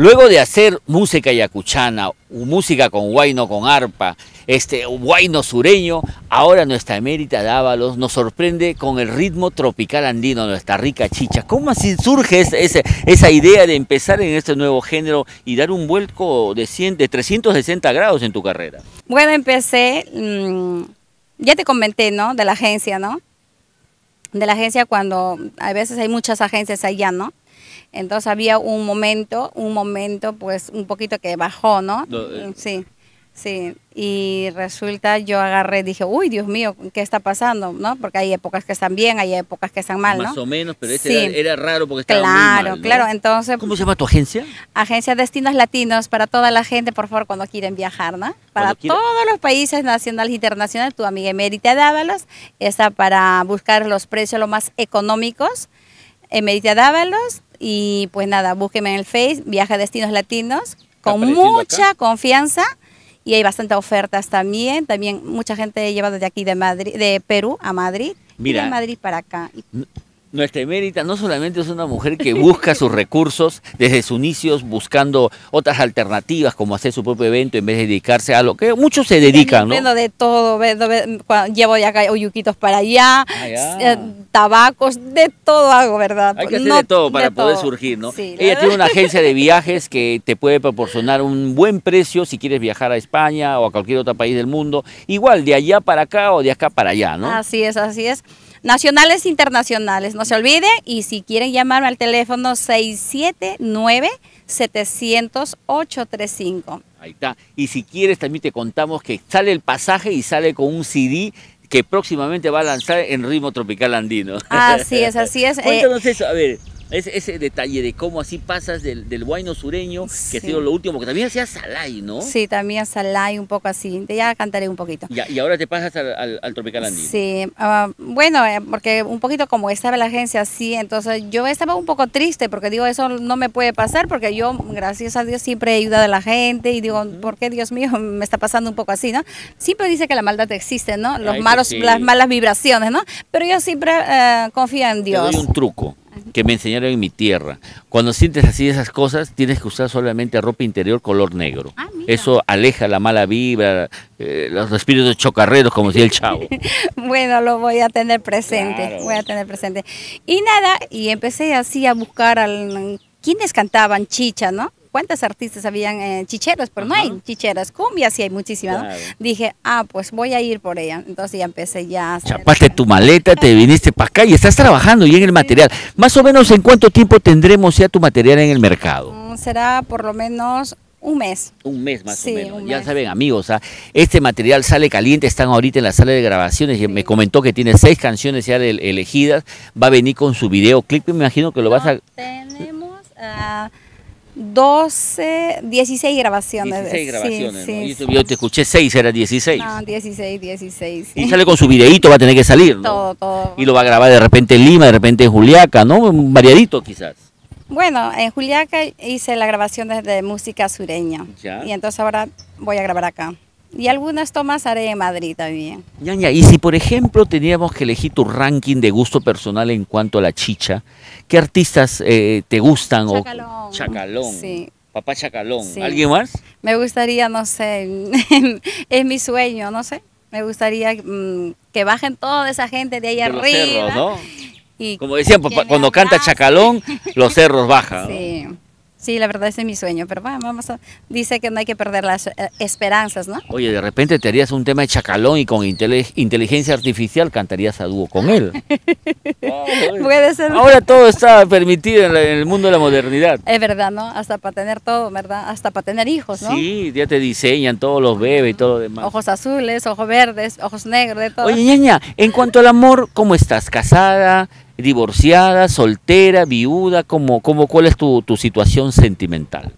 Luego de hacer música yacuchana, música con huayno, con arpa, huayno sureño, ahora nuestra Emérita Dávalos nos sorprende con el ritmo tropical andino, nuestra rica chicha. ¿Cómo así surge esa idea de empezar en este nuevo género y dar un vuelco de 360 grados en tu carrera? Bueno, empecé, ya te comenté, ¿no? De la agencia, ¿no? De la agencia cuando a veces hay muchas agencias allá, ¿no? Entonces había un momento pues un poquito que bajó, ¿no? Sí, sí. Y resulta yo agarré, dije, uy, Dios mío, ¿qué está pasando? ¿No? Porque hay épocas que están bien, hay épocas que están mal, ¿no? Más o menos, pero sí. era raro porque estaba muy mal, ¿no? Claro, entonces... ¿Cómo se llama tu agencia? Agencia Destinos Latinos, para toda la gente, por favor, cuando quieren viajar, ¿no? Para todos los países nacionales e internacionales, tu amiga Emérita Dávalos está para buscar los precios lo más económicos, Emérita Dávalos. Y pues nada, búsqueme en el Face, Viaje a Destinos Latinos, con mucha confianza. Y hay bastantes ofertas también. También mucha gente ha llevado de aquí de Perú a Madrid. Mira, y de Madrid para acá. Nuestra Emérita no solamente es una mujer que busca sus recursos desde sus inicios, buscando otras alternativas como hacer su propio evento en vez de dedicarse a lo que muchos se dedican, ¿no? Vendo de todo, llevo de acá oyuquitos para allá, tabacos, de todo hago, ¿verdad? Hay que hacer de todo para poder surgir, ¿no? Sí, ella tiene una agencia de viajes que te puede proporcionar un buen precio si quieres viajar a España o a cualquier otro país del mundo, igual de allá para acá o de acá para allá, ¿no? Así es, así es. Nacionales e internacionales, no se olvide, y si quieren llamarme al teléfono 679-700-835. Ahí está. Y si quieres también te contamos que sale el pasaje y sale con un CD que próximamente va a lanzar en ritmo tropical andino. Así es, así es. Cuéntanos eso, a ver. Ese detalle de cómo así pasas del huayno sureño, que ha sido lo último, que también hacías salay, ¿no? Sí, también salay, un poco así. Ya cantaré un poquito. Y ahora te pasas al tropical andino. Sí, bueno, porque un poquito como estaba la agencia así, entonces yo estaba un poco triste porque digo, eso no me puede pasar porque yo, gracias a Dios, siempre he ayudado a la gente y digo, ¿por qué, Dios mío, me está pasando un poco así, ¿no? Siempre dice que la maldad existe, ¿no? Los malos, sí. Las malas vibraciones, ¿no? Pero yo siempre confío en Dios. Te doy un truco que me enseñaron en mi tierra. Cuando sientes así esas cosas, tienes que usar solamente ropa interior color negro. Eso aleja la mala vibra, los espíritus chocarreros, como decía el Chavo. Bueno, lo voy a tener presente, claro. Voy a tener presente. Y nada, y empecé así a buscar quiénes cantaban chicha, ¿no? ¿Cuántos artistas habían chicheros? Pero no hay chicheras, cumbias sí hay muchísimas, claro. ¿No? Dije, pues voy a ir por ella. Entonces ya empecé ya a hacer... Chapaste tu maleta, te viniste para acá y estás trabajando ya en el material. Más o menos, ¿en cuánto tiempo tendremos ya tu material en el mercado? Será por lo menos un mes. Un mes más o menos. Ya saben, amigos, este material sale caliente, están ahorita en la sala de grabaciones. Sí. Me comentó que tiene 6 canciones ya elegidas. Va a venir con su videoclip, me imagino que lo vas a... Tenemos... 16 grabaciones. 16 grabaciones, sí, ¿no? Sí, yo te escuché 6, era 16. No, 16. Sí. Y sale con su videíto, va a tener que salir, ¿no? Todo. Y lo va a grabar de repente en Lima, de repente en Juliaca, ¿no? Variadito quizás. Bueno, en Juliaca hice la grabación de música sureña. ¿Ya? Y entonces ahora voy a grabar acá. Y algunas tomas haré en Madrid también. Ñaña, y si por ejemplo teníamos que elegir tu ranking de gusto personal en cuanto a la chicha, ¿qué artistas te gustan? Chacalón. Chacalón. Sí. Papá Chacalón. Sí. ¿Alguien más? Me gustaría, no sé, es mi sueño, no sé. Me gustaría que bajen toda esa gente de ahí de arriba. Los cerros, ¿no? Y como decían, cuando canta Chacalón, los cerros bajan. Sí. ¿No? Sí, la verdad ese es mi sueño, pero bueno, dice que no hay que perder las esperanzas, ¿no? Oye, de repente te harías un tema de Chacalón y con inteligencia artificial cantarías a dúo con él. Puede ser. Ahora todo está permitido en el mundo de la modernidad. Es verdad, ¿no? Hasta para tener todo, ¿verdad? Hasta para tener hijos, ¿no? Sí, ya te diseñan todos los bebés y todo lo demás. Ojos azules, ojos verdes, ojos negros, de todo. Oye, Ñaña, en cuanto al amor, ¿cómo estás? ¿Casada? ¿Divorciada? ¿Soltera? ¿Viuda? ¿Cuál es tu situación sentimental?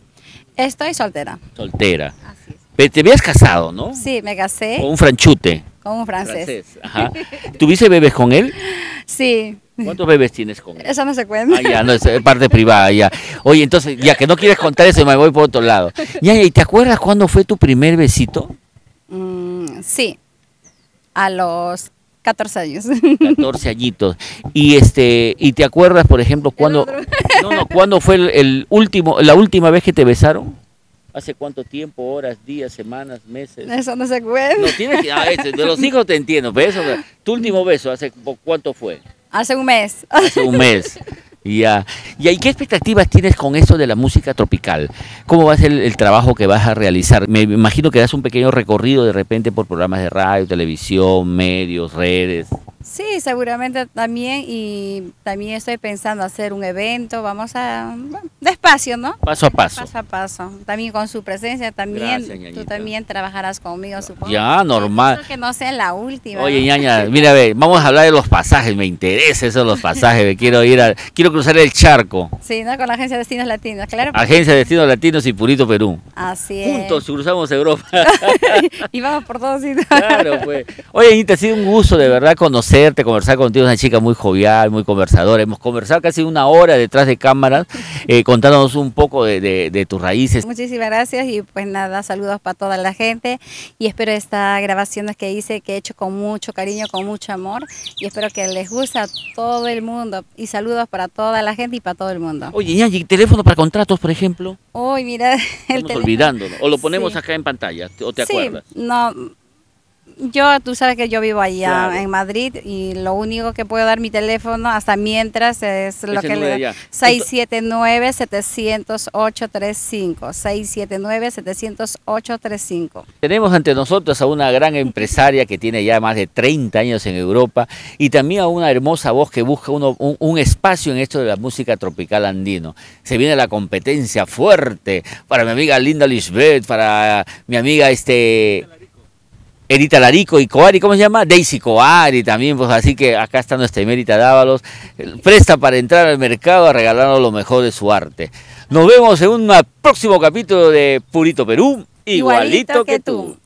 Estoy soltera. Soltera. Así es. Pero te habías casado, ¿no? Sí, me casé. Con un franchute. Con un francés. Ajá. ¿Tuviste bebés con él? Sí. ¿Cuántos bebés tienes con él? Eso no se cuenta. Ya, no, es parte privada, ya. Oye, entonces, ya que no quieres contar eso, me voy por otro lado. Ñaña, ¿y te acuerdas cuándo fue tu primer besito? Sí. A los 14 años. 14 añitos. Y te acuerdas, por ejemplo, cuando ¿Cuándo fue la última vez que te besaron? ¿Hace cuánto tiempo? ¿Horas, días, semanas, meses? Eso no se cuenta. No tienes que, de los hijos te entiendo, pero eso, tu último beso, ¿hace cuánto fue? Hace un mes. Hace un mes. Ya. ¿Y qué expectativas tienes con esto de la música tropical? ¿Cómo va a ser el trabajo que vas a realizar? Me imagino que das un pequeño recorrido de repente por programas de radio, televisión, medios, redes. Sí, seguramente también, y también estoy pensando hacer un evento, vamos a, bueno, despacio, ¿no? Paso a paso. Paso a paso, también con su presencia, también. Gracias, ñañita. Tú también trabajarás conmigo, supongo. Ya, normal. Espero que no sea la última. Oye, ¿no? ñaña, mira, a ver, vamos a hablar de los pasajes, me interesa eso de los pasajes, quiero cruzar el charco. Sí, ¿no? Con la Agencia de Destinos Latinos, claro. Agencia de Destinos Latinos y Purito Perú. Así es. Juntos cruzamos Europa. Y vamos por todos sitios. Claro, pues. Oye, Anita, ha sido un gusto de verdad conocerte, conversar contigo, una chica muy jovial, muy conversadora. Hemos conversado casi una hora detrás de cámaras, contándonos un poco de tus raíces. Muchísimas gracias y pues nada, saludos para toda la gente y espero esta grabación que hice, que he hecho con mucho cariño, con mucho amor y espero que les guste a todo el mundo y saludos para toda la gente y para todo el mundo. Oye, Ñañi, ¿teléfono para contratos, por ejemplo? Uy, mira, el Estamos teléfono. olvidándolo. O lo ponemos Sí. acá en pantalla, ¿o te Sí, acuerdas? no, tú sabes que yo vivo allá Claro. en Madrid y lo único que puedo dar mi teléfono hasta mientras es lo Ese que número le allá. 679-708-35, 679-708-35. Tenemos ante nosotros a una gran empresaria que tiene ya más de 30 años en Europa y también a una hermosa voz que busca un espacio en esto de la música tropical andino. Se viene la competencia fuerte para mi amiga Linda Lisbeth, para mi amiga Edita Larico y Coari, ¿cómo se llama? Daisy Coari también, pues así que acá está nuestra Emérita Dávalos, presta para entrar al mercado a regalarnos lo mejor de su arte. Nos vemos en un próximo capítulo de Purito Perú, igualito que tú.